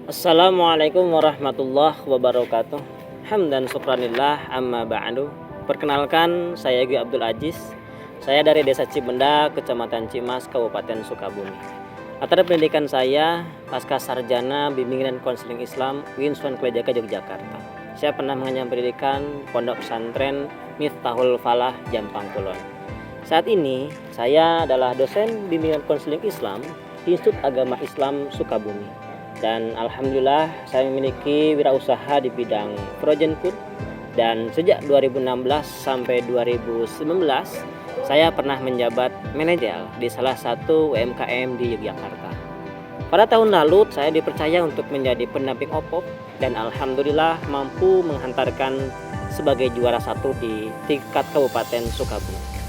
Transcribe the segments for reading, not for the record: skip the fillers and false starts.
Assalamualaikum warahmatullahi wabarakatuh. Hamdan syukranillah amma ba'du. Perkenalkan, saya Egi Abdul Aziz. Saya dari Desa Cibenda, Kecamatan Cimas, Kabupaten Sukabumi. Latar pendidikan saya pasca sarjana bimbingan dan konseling Islam UIN Sunan Kalijaga Yogyakarta. Saya pernah mengenyam pendidikan Pondok Pesantren Miftahul Falah Jampang Kulon. Saat ini saya adalah dosen bimbingan konseling Islam di Institut Agama Islam Sukabumi. Dan alhamdulillah saya memiliki wirausaha di bidang frozen food, dan sejak 2016 sampai 2019 saya pernah menjabat manajer di salah satu UMKM di Yogyakarta. Pada tahun lalu saya dipercaya untuk menjadi pendamping OPOP dan alhamdulillah mampu menghantarkan sebagai juara 1 di tingkat Kabupaten Sukabumi.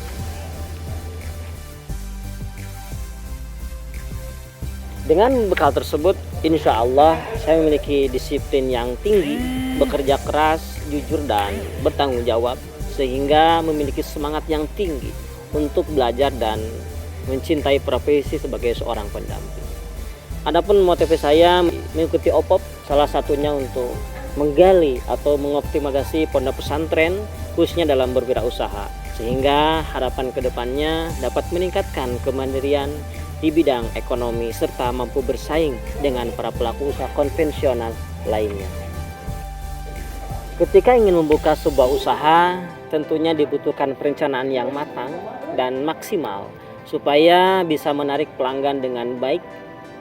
Dengan bekal tersebut, insya Allah saya memiliki disiplin yang tinggi, bekerja keras, jujur dan bertanggung jawab, sehingga memiliki semangat yang tinggi untuk belajar dan mencintai profesi sebagai seorang pendamping. Adapun motivasi saya mengikuti OPOP salah satunya untuk menggali atau mengoptimalisasi pondok pesantren khususnya dalam berwirausaha, sehingga harapan kedepannya dapat meningkatkan kemandirian di bidang ekonomi serta mampu bersaing dengan para pelaku usaha konvensional lainnya. Ketika ingin membuka sebuah usaha, tentunya dibutuhkan perencanaan yang matang dan maksimal supaya bisa menarik pelanggan dengan baik.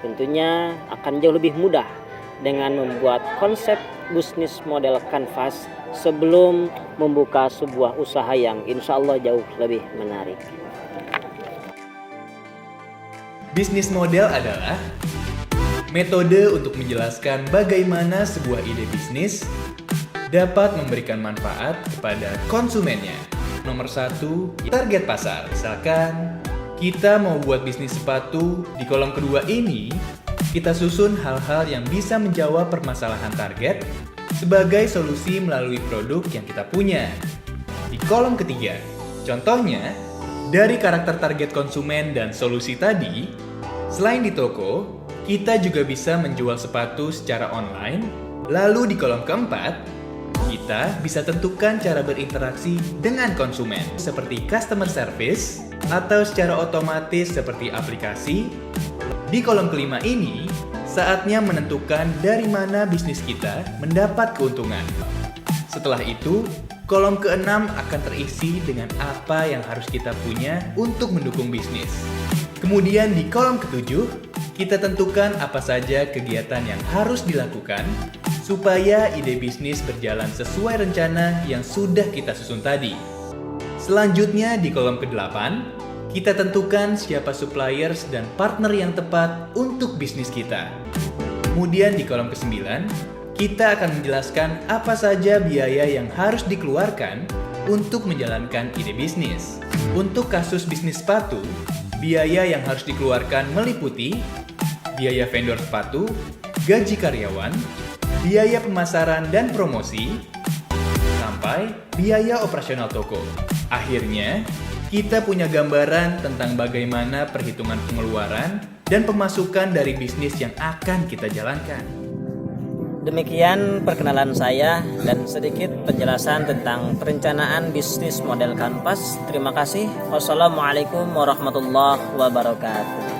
Tentunya akan jauh lebih mudah dengan membuat konsep bisnis model kanvas sebelum membuka sebuah usaha yang insya Allah jauh lebih menarik. Bisnis model adalah metode untuk menjelaskan bagaimana sebuah ide bisnis dapat memberikan manfaat kepada konsumennya. Nomor 1, target pasar. Misalkan kita mau buat bisnis sepatu, di kolom kedua ini kita susun hal-hal yang bisa menjawab permasalahan target sebagai solusi melalui produk yang kita punya. Di kolom ketiga, contohnya, dari karakter target konsumen dan solusi tadi, selain di toko, kita juga bisa menjual sepatu secara online. Lalu di kolom keempat, kita bisa tentukan cara berinteraksi dengan konsumen seperti customer service atau secara otomatis seperti aplikasi. Di kolom kelima ini, saatnya menentukan dari mana bisnis kita mendapat keuntungan. Setelah itu, kolom keenam akan terisi dengan apa yang harus kita punya untuk mendukung bisnis. Kemudian di kolom ketujuh, kita tentukan apa saja kegiatan yang harus dilakukan supaya ide bisnis berjalan sesuai rencana yang sudah kita susun tadi. Selanjutnya di kolom ke-8, kita tentukan siapa suppliers dan partner yang tepat untuk bisnis kita. Kemudian di kolom ke-9, kita akan menjelaskan apa saja biaya yang harus dikeluarkan untuk menjalankan ide bisnis. Untuk kasus bisnis sepatu, biaya yang harus dikeluarkan meliputi biaya vendor sepatu, gaji karyawan, biaya pemasaran dan promosi, sampai biaya operasional toko. Akhirnya, kita punya gambaran tentang bagaimana perhitungan pengeluaran dan pemasukan dari bisnis yang akan kita jalankan. Demikian perkenalan saya dan sedikit penjelasan tentang perencanaan bisnis model kanvas. Terima kasih. Wassalamualaikum warahmatullahi wabarakatuh.